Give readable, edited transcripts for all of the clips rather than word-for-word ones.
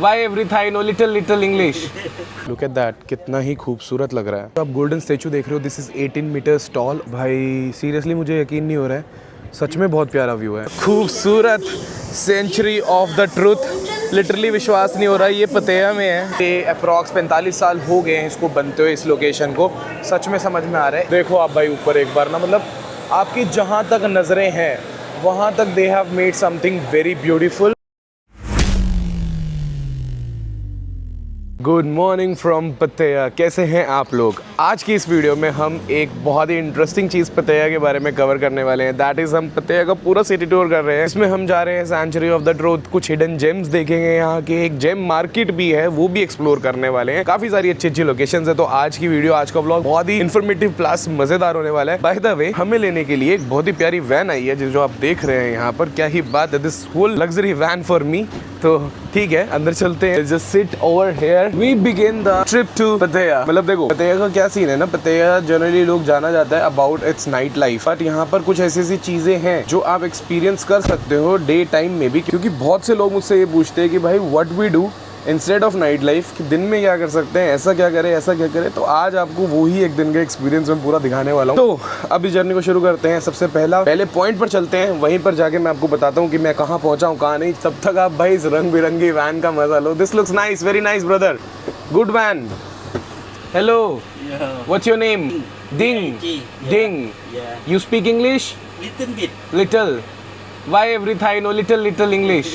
Why every Thai know little English? Look at that, कितना ही खूबसूरत लग रहा है। तो आप गोल्डन स्टैचू देख रहे हो, दिस इज 18 मीटर्स टॉल। भाई सीरियसली मुझे यकीन नहीं हो रहा है, सच में बहुत प्यारा व्यू है। खूबसूरत century of the truth, literally विश्वास नहीं हो रहा ये पतेया में है। ये अप्रॉक्स 45 साल हो गए हैं इसको बनते हुए, इस लोकेशन को। सच में समझ में आ रहा है। देखो आप भाई ऊपर एक बार ना, मतलब आपकी जहाँ तक नज़रें हैं वहाँ तक they have made something very beautiful. Good morning from Pattaya. कैसे हैं आप लोग? आज की इस वीडियो में हम एक बहुत ही इंटरेस्टिंग चीज़ पतेया के बारे में कवर करने वाले हैं। दैट इज़ हम पतेया का पूरा सिटी टूर कर रहे हैं। इसमें हम जा रहे हैं सेंचुरी ऑफ द ट्रूथ, कुछ हिडन जेम्स देखेंगे, यहाँ की एक जेम मार्केट भी है वो भी एक्सप्लोर करने वाले हैं। काफ़ी सारी अच्छी अच्छी लोकेशंस है। तो आज की वीडियो, आज का ब्लॉग बहुत ही इन्फॉर्मेटिव प्लस मज़ेदार होने वाला है। बाय द वे, हमें लेने के लिए एक बहुत ही प्यारी वैन आई है जो आप देख रहे हैं यहाँ पर। क्या ही बात है, this whole luxury van for me. तो ठीक है, अंदर चलते हैं। Just sit over here, we begin the trip to Pattaya. मतलब देखो पतेया का क्या सीन है ना, पतेया जनरली लोग जाना जाता है about it's night life, but यहाँ पर कुछ ऐसी ऐसी चीजें हैं जो आप एक्सपीरियंस कर सकते हो डे टाइम में भी। क्योंकि बहुत से लोग मुझसे ये पूछते हैं कि भाई what we do instead of night life, कि दिन में क्या कर सकते हैं, ऐसा क्या करें ऐसा क्या करें। तो आज आपको वो ही एक दिन का एक्सपीरियंस मैं पूरा दिखाने वाला हूँ। तो अब इस जर्नी को शुरू करते हैं। सबसे पहले पॉइंट पर चलते हैं, वहीं पर जाके मैं आपको बताता हूँ कि मैं कहाँ पहुँचा हूँ कहाँ नहीं। तब तक आप भाई इस रंग बिरंगी वैन का मजा लो। This looks nice, very nice brother, good van. Hello, what's your name? Ding. You speak English? Little bit. Little. Why every Thai know little English?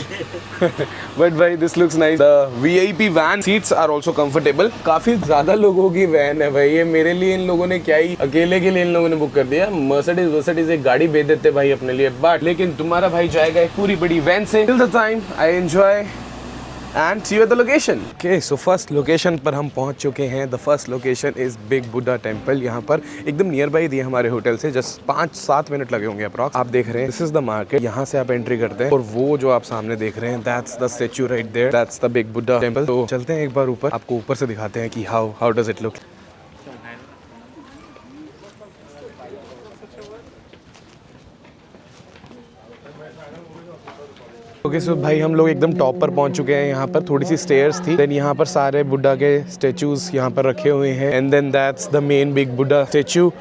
But भाई this looks nice. The VIP van seats are also comfortable. काफी ज्यादा लोगों की van है भाई ये। मेरे लिए इन लोगों ने क्या ही, अकेले के लिए इन लोगों ने बुक कर दिया। मर्सिडीज एक गाड़ी भेज देते भाई अपने लिए, बट लेकिन तुम्हारा भाई जाएगा एक पूरी बड़ी वैन से। Till the time I enjoy and see you at the location. Okay, so first location पर हम पहुंच चुके हैं। The first location is Big Buddha Temple। यहाँ पर एकदम नियर बाई दिए हमारे होटल से, जस्ट 5-7 मिनट लगे होंगे अप्रॉक्स। आप देख रहे हैं, this is the market। यहाँ से आप एंट्री करते हैं और वो जो आप सामने देख रहे हैं, that's the statue right there, that's the Big Buddha Temple। तो चलते हैं एक बार ऊपर, आपको ऊपर से दिखाते हैं कि how does it look। Okay so भाई हम लोग एकदम टॉप पर पहुंच चुके हैं। यहाँ पर थोड़ी सी स्टेयर्स थी, देन यहाँ पर सारे बुद्धा के स्टेचूज यहाँ पर रखे हुए हैं, and then that's the main big Buddha statue,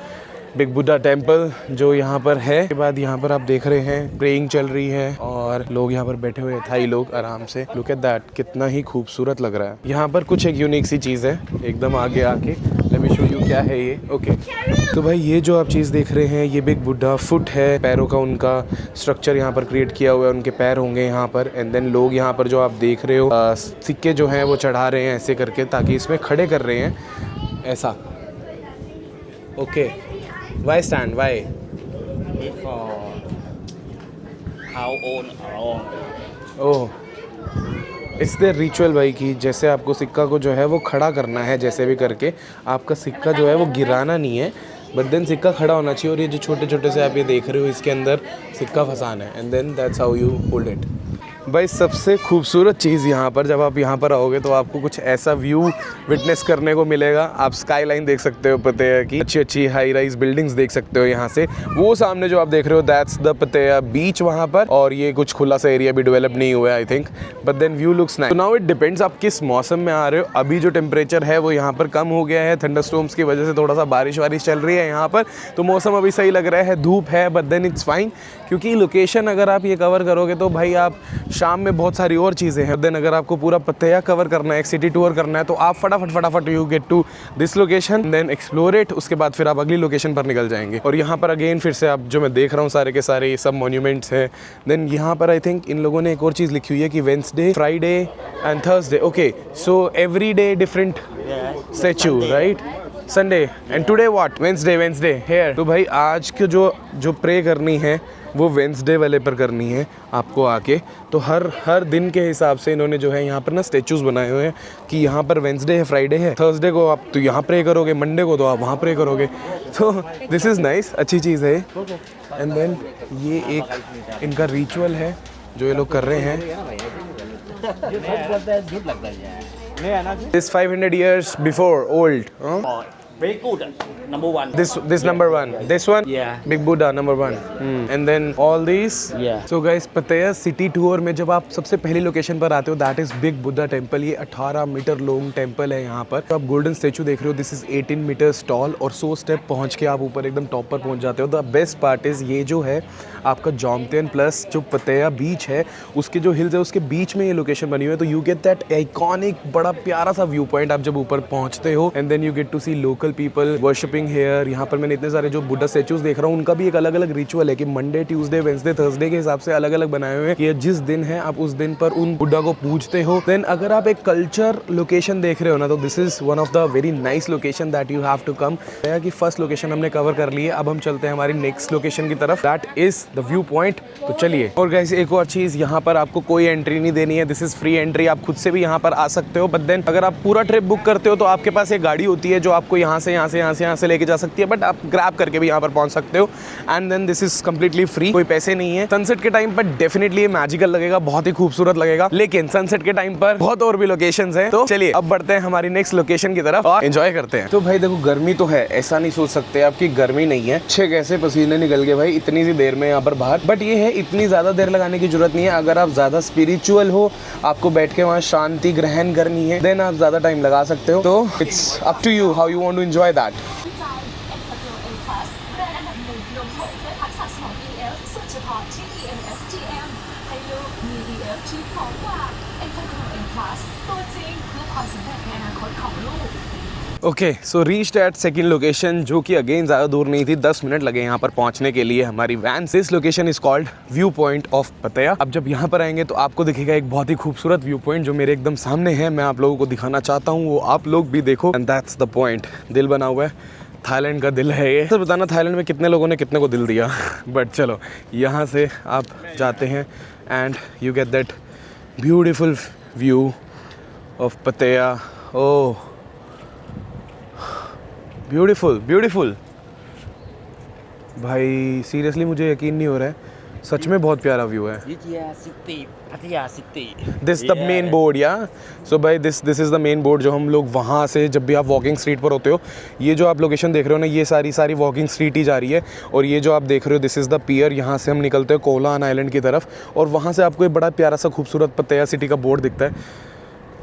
big Buddha temple जो यहाँ पर है। के बाद यहाँ पर आप देख रहे हैं प्रेइंग चल रही है और लोग यहाँ पर बैठे हुए हैं, थाई लोग आराम से। लुक एट दैट, कितना ही खूबसूरत लग रहा है। यहाँ पर कुछ एक यूनिक सी चीज़ है, एकदम आगे आके लेट मी शो यू क्या है ये। ओके तो भाई ये जो आप चीज़ देख रहे हैं, ये बिग बुद्धा फुट है, पैरों का उनका स्ट्रक्चर यहाँ पर क्रिएट किया हुआ है, उनके पैर होंगे यहाँ पर। एंड देन लोग यहाँ पर जो आप देख रहे हो सिक्के जो हैं वो चढ़ा रहे हैं ऐसे करके, ताकि इसमें खड़े कर रहे हैं ऐसा। Okay, why stand? Why? For how old along? Oh, it's the ritual भाई कि जैसे आपको सिक्का को जो है वो खड़ा करना है, जैसे भी करके आपका सिक्का जो है वो गिराना नहीं है, बट देन सिक्का खड़ा होना चाहिए। और ये जो छोटे छोटे से आप ये देख रहे हो, इसके अंदर सिक्का फंसाना है, and then that's how you hold it. भाई सबसे खूबसूरत चीज़ यहाँ पर, जब आप यहाँ पर आओगे तो आपको कुछ ऐसा व्यू विटनेस करने को मिलेगा। आप स्काई लाइन देख सकते हो पतेया की, अच्छी अच्छी हाई राइज बिल्डिंग्स देख सकते हो यहाँ से। वो सामने जो आप देख रहे हो दैट्स द पतेया बीच वहाँ पर, और ये कुछ खुला सा एरिया भी डेवलप नहीं हुआ है I think, but then view looks nice. Now it depends आप किस मौसम में आ रहे हो। अभी जो टेम्परेचर है वो यहाँ पर कम हो गया है, थंडरस्टॉर्म्स की वजह से थोड़ा सा बारिश वारिश चल रही है यहाँ पर, तो मौसम अभी सही लग रहा है, धूप है, बट देन इट्स फाइन। क्योंकि लोकेशन अगर आप ये कवर करोगे तो भाई आप शाम में बहुत सारी और चीज़ें हैं। देन अगर आपको पूरा पतेया कवर करना है, एक सिटी टूर करना है, तो आप फटाफट you get to this location, then explore it. उसके बाद फिर आप अगली लोकेशन पर निकल जाएंगे। और यहाँ पर अगेन फिर से आप जो मैं देख रहा हूँ सारे के सारे ये सब मॉन्यूमेंट्स हैं। देन यहाँ पर आई थिंक इन लोगों ने एक और चीज़ लिखी हुई है कि Wednesday, Friday and Thursday. Okay so every day different statue right, Sunday and today what, Wednesday here. तो भाई आज के जो प्रे करनी है वो वेंसडे वाले पर करनी है आपको आके। तो हर दिन के हिसाब से इन्होंने जो है यहाँ पर ना स्टेचूज़ बनाए हुए हैं कि यहाँ पर वेंसडे है, फ्राइडे है, थर्सडे को आप तो यहाँ प्रे करोगे, मंडे को तो आप वहाँ प्रे करोगे। तो दिस इज़ नाइस, अच्छी चीज़ है। एंड देन ये एक इनका रिचुअल है जो ये लोग कर रहे हैं। This 500 years before old, huh? Very good. Number one. This number one. This one? Yeah. Big Buddha number one. And then all these? Yeah. So guys, Pattaya city tour में जब आप सबसे पहली लोकेशन पर आते हो that is big Buddha temple. ये 18 metre long temple है यहाँ पर। तो आप गोल्डन स्टेचू देख रहे हो, दिस इज 18 मीटर्स टॉल और 100 स्टेप पहुँच के आप ऊपर एकदम टॉप पर पहुँच जाते हो। द बेस्ट पार्ट इज ये जो है आपका जॉमतेन प्लस जो पतेया बीच है उसके जो हिल्स है उसके बीच में ये लोकेशन बनी हुई है। तो यू गेट दैट आइकॉनिक बड़ा प्यारा सा व्यू पॉइंट आप जब ऊपर पहुँचते हो and then you get to see local people worshipping here. यहाँ पर मैंने इतने सारे जो बुद्धा स्टैचूज देख रहा हूँ उनका भी एक अलग अलग रिचुअल है कि मंडे ट्यूसडे वेंसडे थर्सडे के हिसाब से अलग अलग बनाए हुए हैं कि जिस दिन है आप उस दिन पर उन बुद्धा को पूजते हो। देन अगर आप एक कल्चर लोकेशन देख रहे हो ना तो this is one of the very nice location that you have to come. कि फर्स्ट लोकेशन हमने कवर कर ली है, अब हम चलते हैं हमारी नेक्स्ट लोकेशन की तरफ that is the view point. तो चलिए। और गाइस एक और चीज, यहाँ पर आपको कोई एंट्री नहीं देनी है, दिस इज फ्री एंट्री। आप खुद से भी यहाँ पर आ सकते हो, बट देन अगर आप पूरा ट्रिप बुक करते हो तो आपके पास एक गाड़ी होती है जो आपको यहाँ से लेके जा सकती है, बट आप ग्रैब करके भी यहाँ पर पहुँच सकते हो and then this is completely free, कोई पैसे नहीं है। सनसेट के टाइम पर डेफिनेटली ये मैजिकल लगेगा, बहुत ही खूबसूरत लगेगा, लेकिन सनसेट के टाइम पर बहुत और भी लोकेशंस हैं। तो चलिए अब बढ़ते हैं हमारी नेक्स्ट लोकेशन की तरफ और एंजॉय करते हैं। तो भाई देखो गर्मी तो है, ऐसा नहीं सोच सकते आपकी गर्मी नहीं है। अच्छे कैसे पसीने निकल गए भाई इतनी सी देर में यहाँ पर बाहर, बट ये है इतनी ज़्यादा देर लगाने की जरूरत नहीं है। अगर आप ज़्यादा स्पिरिचुअल हो, आपको बैठ के वहाँ शांति ग्रहण करनी है, देन आप ज़्यादा टाइम लगा सकते हो। तो it's up to you how you want to enjoy that. Okay so reached at second location, जो कि अगेन ज़्यादा दूर नहीं थी, 10 मिनट लगे यहाँ पर पहुँचने के लिए हमारी वैन से। इस location is called view point of Pattaya. अब जब यहाँ पर आएंगे तो आपको दिखेगा एक बहुत ही खूबसूरत व्यू पॉइंट जो मेरे एकदम सामने है। मैं आप लोगों को दिखाना चाहता हूँ, वो आप लोग भी देखो एंड दैट्स द पॉइंट। दिल बना हुआ है, थाईलैंड का दिल है ये। तो बताना थाईलैंड में कितने लोगों ने कितने को दिल दिया बट चलो यहाँ से आप जाते हैं and you get that beautiful view of Pattaya. Oh beautiful beautiful भाई, सीरियसली मुझे यकीन नहीं हो रहा है, सच में बहुत प्यारा व्यू है। Pattaya City. This the main board या सो भाई this is the main board जो हम लोग वहाँ से जब भी आप वॉकिंग स्ट्रीट पर होते हो, ये जो आप लोकेशन देख रहे हो ना, ये सारी वॉकिंग स्ट्रीट ही जा रही है। और ये जो आप देख रहे हो दिस इज़ द पियर, यहाँ से हम निकलते हैं कोलान आइलैंड की तरफ और वहाँ से आपको एक बड़ा प्यारा सा खूबसूरत पतेया सिटी का बोर्ड दिखता है।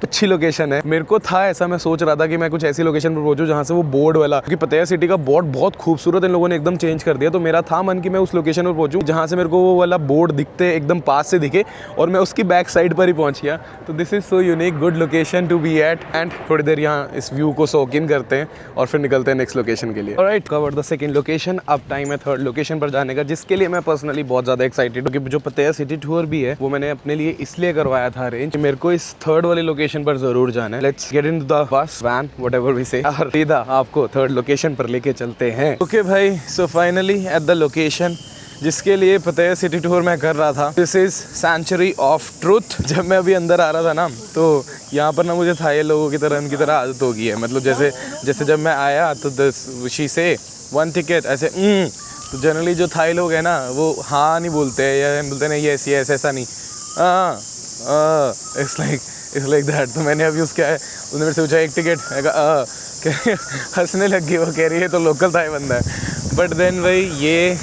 अच्छी लोकेशन है। मेरे को था ऐसा, मैं सोच रहा था कि मैं कुछ ऐसी लोकेशन पर पहुंचूं जहाँ से वो बोर्ड वाला, क्योंकि पतेया सिटी का बोर्ड बहुत खूबसूरत इन लोगों ने एकदम चेंज कर दिया। तो मेरा था मन कि मैं उस लोकेशन पर पहुंचूं जहाँ से मेरे को वो वाला बोर्ड दिखते एकदम पास से दिखे और मैं उसकी बैक साइड पर ही पहुंच गया। तो this is so unique, good location to be at and थोड़ी देर यहाँ इस व्यू को सोक इन करते हैं और फिर निकलते हैं नेक्स्ट लोकेशन के लिए। Alright, cover the second location. अब टाइम है थर्ड लोकेशन पर जाने का, जिसके लिए मैं पर्सनली बहुत ज़्यादा एक्साइटेड हूँ। क्योंकि जो पतेया सिटी टूर भी है वो मैंने अपने लिए इसलिए करवाया था अरेंज, मेरे को इस थर्ड वाली लोकेशन पर जरूर जाना। Let's get into the bus, van, whatever we say. और सीधा आपको थर्ड लोकेशन पर लेके चलते हैं। ओके भाई, so finally at the location जिसके लिए पतेया सिटी टूर मैं कर रहा था, this is century of truth. जब मैं अभी अंदर आ रहा था ना तो यहाँ पर ना मुझे थाई लोगों की तरह उनकी तरह आदत हो गई है। मतलब जैसे जब मैं आया तो शी से 1 टिकट ऐसे तो जनरली जो थाई लोग हैं ना वो हाँ नहीं बोलते हैं या बोलते नहीं यस यस, ऐसा नहीं, इट्स लाइक दैट। तो मैंने अभी उसका उसने मेरे से पूछा 1 टिकट, हंसने लग गई, वो कह रही है तो लोकल थाई बंदा है। बट देन भाई ये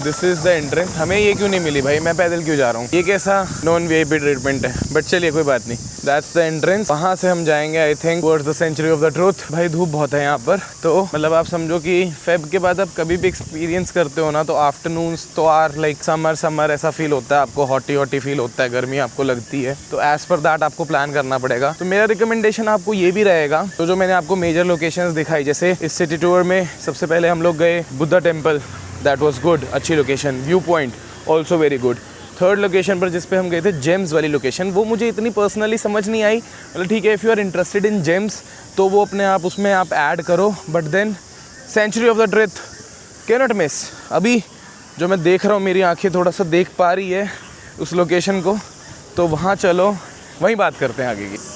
दिस इज़ द एंट्रेंस। हमें ये क्यों नहीं मिली भाई, मैं पैदल क्यों जा रहा हूँ, ये कैसा नॉन वीआईपी ट्रीटमेंट है। बट चलिए कोई बात नहीं, दैट्स द एंट्रेंस। वहाँ से हम जाएंगे I think towards the century of the truth. भाई धूप बहुत है यहाँ पर, तो मतलब आप समझो कि फेब के बाद आप कभी भी एक्सपीरियंस करते हो ना तो आफ्टरनून्स तो आर लाइक समर ऐसा फील होता है, आपको हॉटी फील होता है, गर्मी आपको लगती है। तो एज पर दैट आपको प्लान करना पड़ेगा। तो मेरा रिकमेंडेशन आपको ये भी रहेगा, तो जो मैंने आपको मेजर लोकेशंस दिखाई, जैसे इस सिटी टूर में सबसे पहले हम लोग गए Buddha temple, that was good, अच्छी location. View point also very good. Third location पर जिस पे हम गए थे जेम्स वाली लोकेशन, वो मुझे इतनी पर्सनली समझ नहीं आई। मतलब ठीक है, if you are interested in gems तो वो अपने आप उसमें आप ऐड करो, but then century of the truth can not miss. अभी जो मैं देख रहा हूँ, मेरी आंखें थोड़ा सा देख पा रही है उस लोकेशन को, तो वहाँ चलो वहीं बात करते हैं आगे की।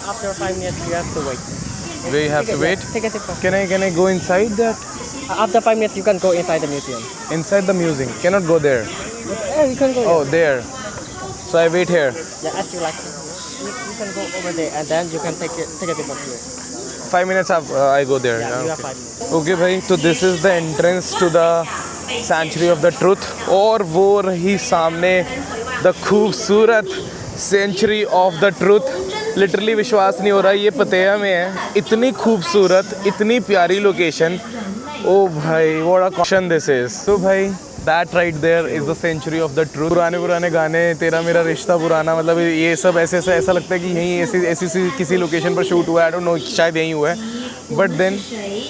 After 5 minutes, we have to wait. We have to wait. Take a sip. Can I go inside that? After 5 minutes, you can go inside the museum. Inside the museum. Cannot go there. Yeah, you can go. Oh, there. So I wait here. Yeah, as you like. You can go over there and then you can take a picture here. 5 minutes I go there. Yeah, you have Okay. 5 minutes. Okay भाई, तो this is the entrance to the century of the truth, और वो रही सामने the खूबसूरत century of the truth. Literally विश्वास नहीं हो रहा ये पतेया में है, इतनी खूबसूरत, इतनी प्यारी लोकेशन। ओ भाई, what a question this is. तो भाई that right there is the century of the truth. पुराने गाने, तेरा मेरा रिश्ता पुराना, मतलब ये सब ऐसा लगता है कि यहीं ऐसी किसी लोकेशन पर शूट हुआ है। आई डोंट नो, शायद यहीं हुआ है। बट देन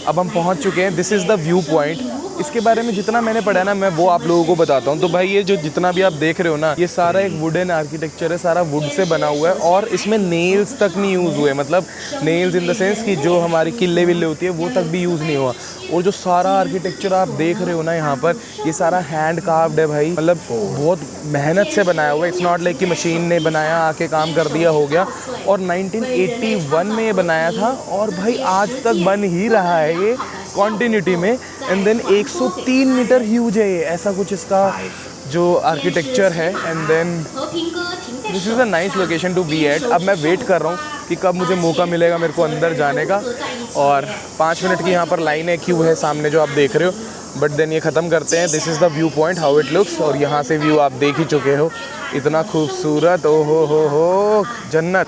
अब हम पहुंच चुके हैं। This is the view point. इसके बारे में जितना मैंने पढ़ा ना, मैं वो आप लोगों को बताता हूँ। तो भाई ये जो जितना भी आप देख रहे हो ना, ये सारा एक वुडन आर्किटेक्चर है, सारा वुड से बना हुआ है, और इसमें नेल्स तक नहीं यूज़ हुए। मतलब नेल्स इन द सेंस कि जो हमारी किले विल्ले होती है वो तक भी यूज़ नहीं हुआ। और जो सारा आर्किटेक्चर आप देख रहे हो ना यहाँ पर, ये सारा हैंड कार्व्ड है भाई, मतलब बहुत मेहनत से बनाया हुआ है। इट्स नॉट लाइक कि मशीन ने बनाया, आके काम कर दिया, हो गया। और 1981 में ये बनाया था, और भाई आज तक बन ही रहा है ये कॉन्टीन्यूटी में। एंड देन 103 मीटर ह्यूज है ये, ऐसा कुछ इसका जो आर्किटेक्चर है। And then this is a nice location to be at. अब मैं वेट कर रहा हूँ कि कब मुझे मौका मिलेगा मेरे को अंदर जाने का। और 5 मिनट की यहाँ पर लाइन है, क्यू है सामने जो आप देख रहे हो। बट देन ये ख़त्म करते हैं। This is the view point, how it looks. और यहाँ से व्यू आप देख ही चुके हो, इतना खूबसूरत। ओ हो, जन्नत।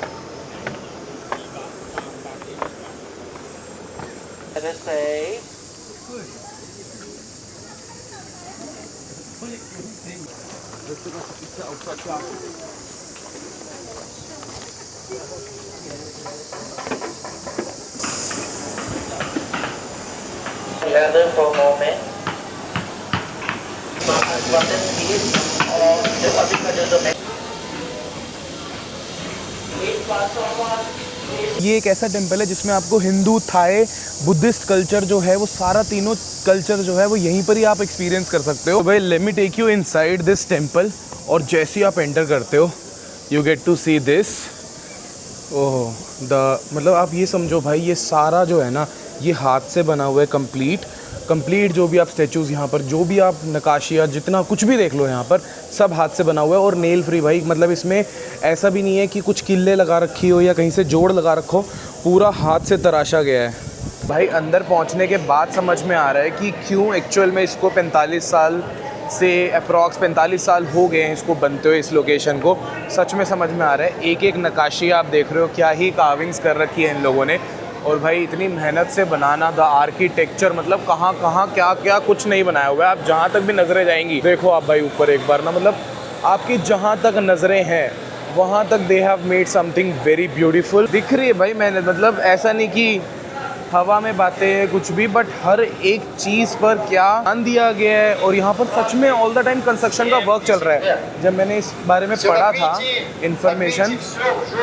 Gather for a moment. Important piece of the agricultural. ये एक ऐसा टेम्पल है जिसमें आपको हिंदू, थाई, बुद्धिस्ट कल्चर जो है वो सारा तीनों कल्चर जो है वो यहीं पर ही आप एक्सपीरियंस कर सकते हो। भाई let me take you inside this temple. और जैसे ही आप एंटर करते हो, you get to see this. ओह मतलब आप ये समझो भाई, ये सारा जो है ना, ये हाथ से बना हुआ है कंप्लीट जो भी आप स्टैचूज़ यहाँ पर, जो भी आप नक्काशियाँ, जितना कुछ भी देख लो यहाँ पर, सब हाथ से बना हुआ है और नेल फ्री भाई। मतलब इसमें ऐसा भी नहीं है कि कुछ किल्ले लगा रखी हो या कहीं से जोड़ लगा रखो, पूरा हाथ से तराशा गया है भाई। अंदर पहुँचने के बाद समझ में आ रहा है कि क्यों एक्चुअल में इसको 45 साल से अप्रॉक्स 45 साल हो गए हैं इसको बनते हुए, इस लोकेशन को। सच में समझ में आ रहा है। एक नक्काशी आप देख रहे हो, क्या ही कार्विंग्स कर रखी है इन लोगों ने। और भाई इतनी मेहनत से बनाना, द आर्किटेक्चर, मतलब कहाँ क्या कुछ नहीं बनाया हुआ है। आप जहाँ तक भी नज़रें जाएंगी, देखो आप भाई ऊपर एक बार ना, मतलब आपकी जहाँ तक नज़रें हैं वहाँ तक they have made something very beautiful. दिख रही है भाई मैंने, मतलब ऐसा नहीं कि हवा में बातें हैं कुछ भी, बट हर एक चीज़ पर क्या ध्यान दिया गया है। और यहाँ पर सच में ऑल द टाइम कंस्ट्रक्शन का वर्क चल रहा है। जब मैंने इस बारे में पढ़ा था इन्फॉर्मेशन,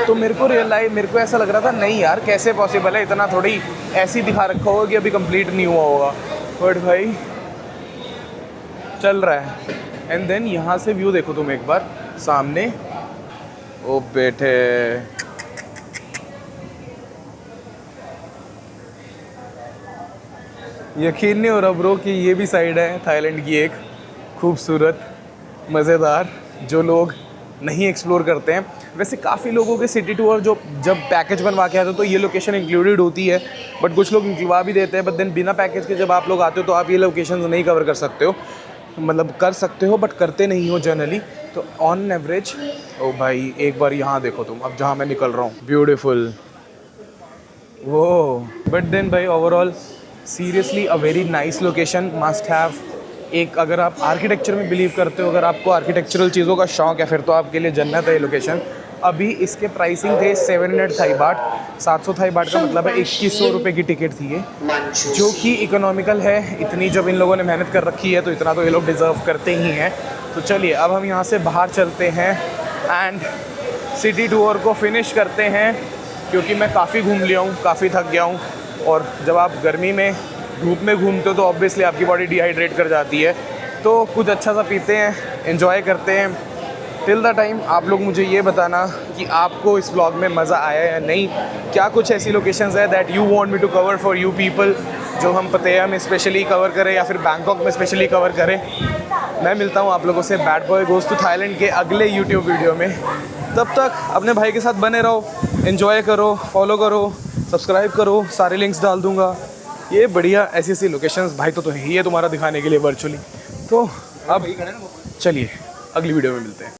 तो मेरे को ऐसा लग रहा था नहीं यार, कैसे पॉसिबल है, इतना थोड़ी ऐसी दिखा रखा होगा कि अभी कंप्लीट नहीं हुआ होगा। बट भाई चल रहा है। एंड देन यहाँ से व्यू देखो तुम एक बार सामने। ओ बेटे, यकीन नहीं हो रहा ब्रो कि ये भी साइड है थाईलैंड की एक खूबसूरत, मज़ेदार, जो लोग नहीं एक्सप्लोर करते हैं। वैसे काफ़ी लोगों के सिटी टूर जो जब पैकेज बनवा के आते हो तो ये लोकेशन इंक्लूडेड होती है, बट कुछ लोग इंक्लूड भी देते हैं। बट देन बिना पैकेज के जब आप लोग आते हो तो आप ये लोकेशन नहीं कवर कर सकते हो, मतलब कर सकते हो बट करते नहीं हो जनरली। तो ऑन एवरेज, ओ भाई एक बार यहाँ देखो तुम, अब जहाँ मैं निकल रहा हूँ, ब्यूटीफुल वो। बट देन भाई overall seriously a very nice location, must have. एक अगर आप आर्किटेक्चर में बिलीव करते हो, अगर आपको आर्किटेक्चरल चीज़ों का शौक है, फिर तो आपके लिए जन्नत है ये लोकेशन। अभी इसके प्राइसिंग थे 700 थाई बाट, 700 थाई बाट का मतलब है 2100 रुपये की टिकट थी ये, जो कि इकोनॉमिकल है। इतनी जब इन लोगों ने मेहनत कर रखी है तो इतना तो ये लोग डिज़र्व करते ही हैं। तो चलिए अब हम यहाँ से बाहर चलते हैं एंड सिटी टूर को फिनिश करते हैं, क्योंकि मैं काफ़ी घूम लिया हूँ, काफ़ी थक गया हूँ। और जब आप गर्मी में धूप में घूमते हो तो ऑब्वियसली आपकी बॉडी डिहाइड्रेट कर जाती है। तो कुछ अच्छा सा पीते हैं, एंजॉय करते हैं टिल द टाइम आप लोग मुझे ये बताना कि आपको इस व्लॉग में मज़ा आया या नहीं, क्या कुछ ऐसी लोकेशंस है that you want me to cover for you people, जो हम पतेया में स्पेशली कवर करें या फिर बैंकॉक में स्पेशली कवर करें। मैं मिलता हूँ आप लोगों से bad boy goes to Thailand के अगले यूट्यूब वीडियो में। तब तक अपने भाई के साथ बने रहो, एंजॉय करो, फॉलो करो, सब्सक्राइब करो, सारे लिंक्स डाल दूँगा। ये बढ़िया ऐसी ऐसी लोकेशंस भाई तो ही है तुम्हारा दिखाने के लिए वर्चुअली। तो अब चलिए अगली वीडियो में मिलते हैं।